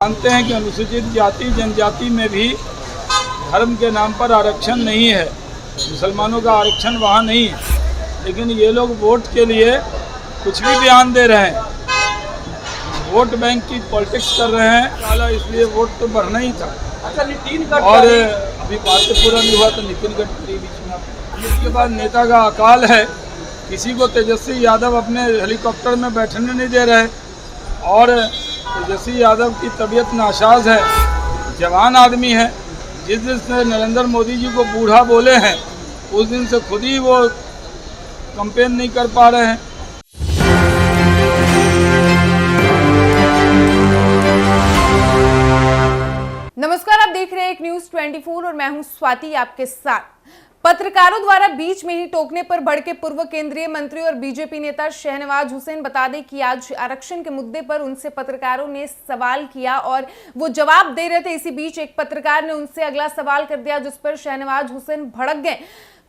मानते हैं कि अनुसूचित जाति जनजाति में भी धर्म के नाम पर आरक्षण नहीं है, मुसलमानों का आरक्षण वहाँ नहीं है। लेकिन ये लोग वोट के लिए कुछ भी बयान दे रहे हैं, वोट बैंक की पॉलिटिक्स कर रहे हैं। वाला इसलिए वोट तो बढ़ना ही था। अच्छा, नितिन गडकरी और अभी बात तो पूरा नहीं हुआ तो नितिन गडकरी बीच में, इसके बाद नेता का अकाल है। किसी को तेजस्वी यादव अपने हेलीकॉप्टर में बैठने नहीं दे रहे और तेजस्वी यादव की तबीयत नासाज है, जवान आदमी है। जिस दिन से नरेंद्र मोदी जी को बूढ़ा बोले हैं उस दिन से खुद ही वो कंपेन नहीं कर पा रहे हैं। नमस्कार, आप देख रहे हैं एक न्यूज 24 और मैं हूं स्वाति आपके साथ। पत्रकारों द्वारा बीच में ही टोकने पर भड़के पूर्व केंद्रीय मंत्री और बीजेपी नेता शहनवाज हुसैन, बता दें कि आज आरक्षण के मुद्दे पर उनसे पत्रकारों ने सवाल किया और वो जवाब दे रहे थे। इसी बीच एक पत्रकार ने उनसे अगला सवाल कर दिया जिस पर शहनवाज हुसैन भड़क गए।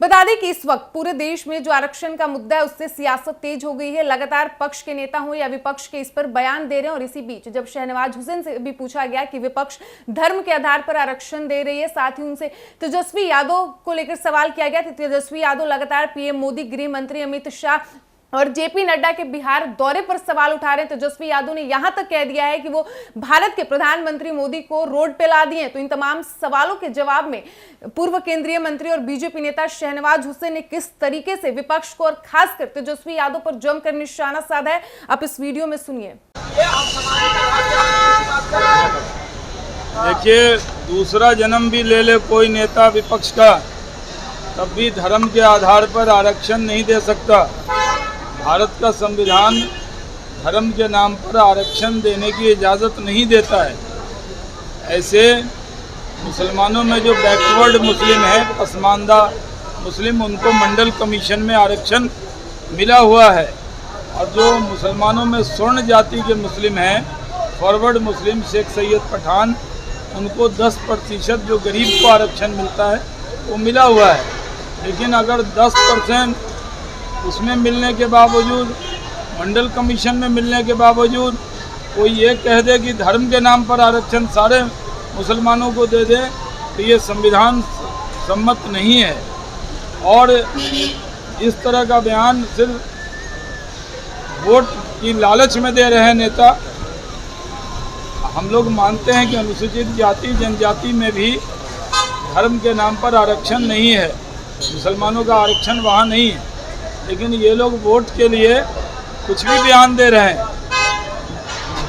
बता दें कि इस वक्त पूरे देश में जो आरक्षण का मुद्दा है उससे सियासत तेज हो गई है। लगातार पक्ष के नेता हो या विपक्ष के इस पर बयान दे रहे हैं और इसी बीच जब शहनवाज हुसैन से भी पूछा गया कि विपक्ष धर्म के आधार पर आरक्षण दे रही है, साथ ही उनसे तेजस्वी यादव को लेकर सवाल किया गया। तेजस्वी यादव लगातार पीएम मोदी, गृह मंत्री अमित शाह और जेपी नड्डा के बिहार दौरे पर सवाल उठा रहे हैं। तेजस्वी यादव ने यहां तक कह दिया है कि वो भारत के प्रधानमंत्री मोदी को रोड पे ला दिए। तो इन तमाम सवालों के जवाब में पूर्व केंद्रीय मंत्री और बीजेपी नेता शहनवाज हुसैन ने किस तरीके से विपक्ष को और खासकर तेजस्वी यादव पर जमकर निशाना साधा है, आप इस वीडियो में सुनिए। देखिए, दूसरा जन्म भी ले ले कोई नेता विपक्ष का, तब भी धर्म के आधार पर आरक्षण नहीं दे सकता। भारत का संविधान धर्म के नाम पर आरक्षण देने की इजाज़त नहीं देता है। ऐसे मुसलमानों में जो बैकवर्ड मुस्लिम है, पसमानदा मुस्लिम, उनको मंडल कमीशन में आरक्षण मिला हुआ है। और जो मुसलमानों में स्वर्ण जाति के मुस्लिम हैं, फॉरवर्ड मुस्लिम, शेख सैयद पठान, उनको 10% जो गरीब को आरक्षण मिलता है वो मिला हुआ है। लेकिन अगर 10% उसमें मिलने के बावजूद, मंडल कमीशन में मिलने के बावजूद कोई ये कह दे कि धर्म के नाम पर आरक्षण सारे मुसलमानों को दे दे, तो ये संविधान सम्मत नहीं है। और इस तरह का बयान सिर्फ वोट की लालच में दे रहे हैं नेता। हम लोग मानते हैं कि अनुसूचित जाति जनजाति में भी धर्म के नाम पर आरक्षण नहीं है, मुसलमानों का आरक्षण वहाँ नहीं है। लेकिन ये लोग वोट के लिए कुछ भी बयान दे रहे हैं,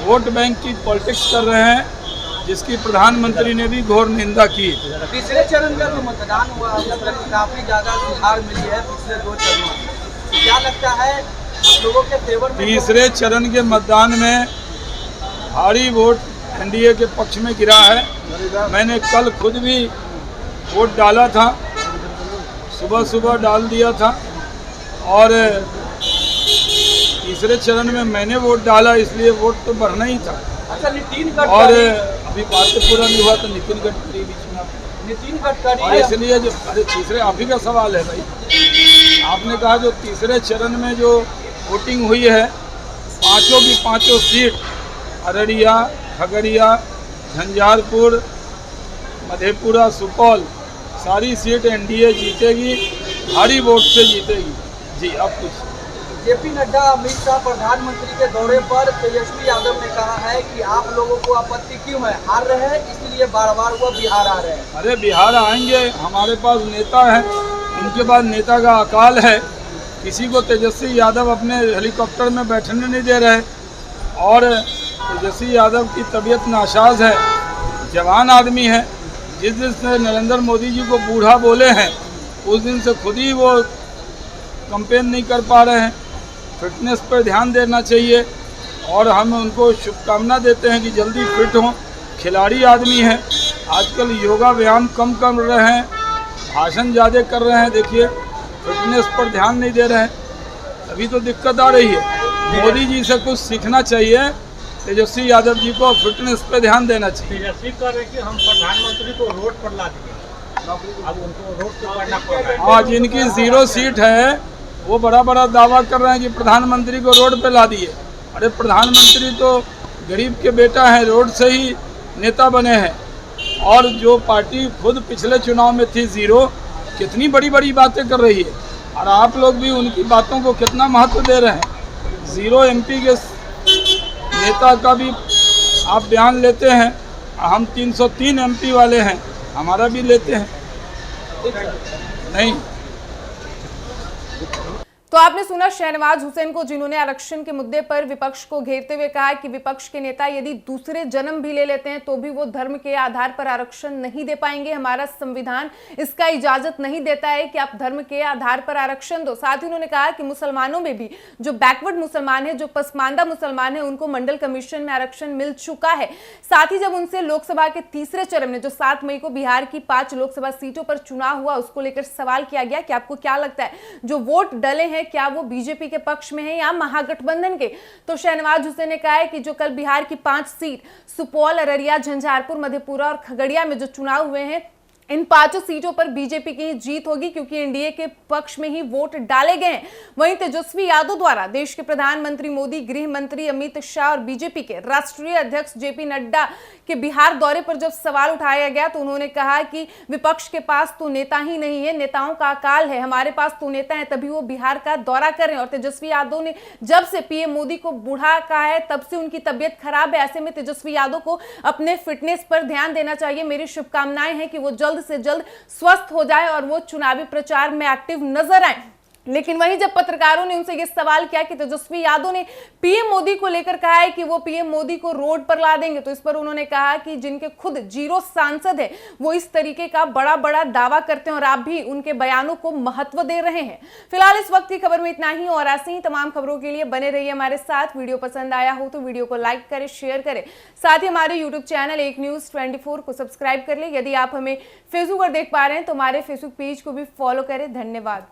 वोट बैंक की पॉलिटिक्स कर रहे हैं, जिसकी प्रधानमंत्री ने भी घोर निंदा की। तीसरे चरण का जो मतदान हुआ काफी ज्यादा सुधार मिली है पिछले 2 चरणों में। क्या लगता है लोगों के फेवर में? तीसरे चरण के मतदान में भारी वोट एनडीए के पक्ष में गिरा है। मैंने कल खुद भी वोट डाला था, सुबह डाल दिया था और तीसरे चरण में मैंने वोट डाला, इसलिए वोट तो बढ़ना ही था। अच्छा, नितिन गडकरी और अभी बात तो पूरा नहीं हुआ तो नितिन गडकरी बीच में, नितिन गडकरी और इसलिए जो तीसरे, आप ही का सवाल है भाई, आपने कहा जो तीसरे चरण में जो वोटिंग हुई है, पांचों की पांचों सीट, अररिया, खगड़िया, झंझारपुर, मधेपुरा, सुपौल, सारी सीट एनडीए जीतेगी, भारी वोट से जीतेगी। जी, अब कुछ जेपी नड्डा, अमित शाह प्रधानमंत्री के दौरे पर तेजस्वी यादव ने कहा है कि आप लोगों को आपत्ति क्यों है, हार रहे हैं इसलिए बार-बार वो बिहार आ रहे हैं। अरे बिहार आएंगे, हमारे पास नेता है, उनके पास नेता का अकाल है। किसी को तेजस्वी यादव अपने हेलीकॉप्टर में बैठने नहीं दे रहे और तेजस्वी यादव की तबीयत नासाज है, जवान आदमी है। जिस दिन से नरेंद्र मोदी जी को बूढ़ा बोले हैं उस दिन से खुद ही वो कंपेन नहीं कर पा रहे हैं। फिटनेस पर ध्यान देना चाहिए और हम उनको शुभकामना देते हैं कि जल्दी फिट हों। खिलाड़ी आदमी हैं, आजकल योगा व्यायाम कम कर रहे हैं, भाषण ज़्यादा कर रहे हैं। देखिए, फिटनेस पर ध्यान नहीं दे रहे हैं, तभी तो दिक्कत आ रही है। मोदी जी से कुछ सीखना चाहिए, तेजस्वी यादव जी को फिटनेस पे ध्यान देना चाहिए। तेजस्वी कह रहे कि हम प्रधानमंत्री को रोड पर ला दिए, अब उनको रोड पर करना पड़ रहा है। हाँ, जिनकी 0 सीट है वो बड़ा दावा कर रहे हैं कि प्रधानमंत्री को रोड पे ला दिए। अरे प्रधानमंत्री तो गरीब के बेटा हैं, रोड से ही नेता बने हैं, और जो पार्टी खुद पिछले चुनाव में थी जीरो, कितनी बड़ी बड़ी बातें कर रही है, और आप लोग भी उनकी बातों को कितना महत्व दे रहे हैं। जीरो एमपी के नेता का भी आप बयान लेते हैं, हम 303 एमपी वाले हैं, हमारा भी लेते हैं नहीं। तो आपने सुना शहनवाज हुसैन को, जिन्होंने आरक्षण के मुद्दे पर विपक्ष को घेरते हुए कहा कि विपक्ष के नेता यदि दूसरे जन्म भी ले लेते हैं तो भी वो धर्म के आधार पर आरक्षण नहीं दे पाएंगे। हमारा संविधान इसका इजाजत नहीं देता है कि आप धर्म के आधार पर आरक्षण दो। साथ ही उन्होंने कहा कि मुसलमानों में भी जो बैकवर्ड मुसलमान है, जो पसमानदा मुसलमान है, उनको मंडल कमीशन में आरक्षण मिल चुका है। साथ ही जब उनसे लोकसभा के तीसरे चरण में जो 7 मई को बिहार की 5 लोकसभा सीटों पर चुनाव हुआ, उसको लेकर सवाल किया गया कि आपको क्या लगता है जो वोट डले हैं क्या वो बीजेपी के पक्ष में है या महागठबंधन के। तो शहनवाज हुसैन ने कहा है कि जो कल बिहार की 5 सीट सुपौल, अररिया, झंझारपुर, मधेपुरा और खगड़िया में जो चुनाव हुए हैं, इन 5 सीटों पर बीजेपी की जीत होगी क्योंकि एनडीए के पक्ष में ही वोट डाले गए हैं। वहीं तेजस्वी यादव द्वारा देश के प्रधानमंत्री मोदी, गृह मंत्री अमित शाह और बीजेपी के राष्ट्रीय अध्यक्ष जेपी नड्डा के बिहार दौरे पर जब सवाल उठाया गया तो उन्होंने कहा कि विपक्ष के पास तो नेता ही नहीं है, नेताओं का अकाल है, हमारे पास तो नेता है तभी वो बिहार का दौरा कर रहे हैं। और तेजस्वी यादव ने जब से पीएम मोदी को बूढ़ा कहा है तब से उनकी तबियत खराब है। ऐसे में तेजस्वी यादव को अपने फिटनेस पर ध्यान देना चाहिए। मेरी शुभकामनाएं हैं कि वो जल्द से जल्द स्वस्थ हो जाए और वो चुनावी प्रचार में एक्टिव नजर आए। लेकिन वहीं जब पत्रकारों ने उनसे यह सवाल किया कि तेजस्वी यादव ने पीएम मोदी को लेकर कहा है कि वो पीएम मोदी को रोड पर ला देंगे, तो इस पर उन्होंने कहा कि जिनके खुद जीरो सांसद है वो इस तरीके का बड़ा बड़ा दावा करते हैं और आप भी उनके बयानों को महत्व दे रहे हैं। फिलहाल इस वक्त की खबर में इतना ही, और ऐसे ही तमाम खबरों के लिए बने रहिए हमारे साथ। वीडियो पसंद आया हो तो वीडियो को लाइक करें, शेयर करें, साथ ही हमारे यूट्यूब चैनल एक न्यूज 24 को सब्सक्राइब कर ले। यदि आप हमें फेसबुक पर देख पा रहे हैं तो हमारे फेसबुक पेज को भी फॉलो करें। धन्यवाद।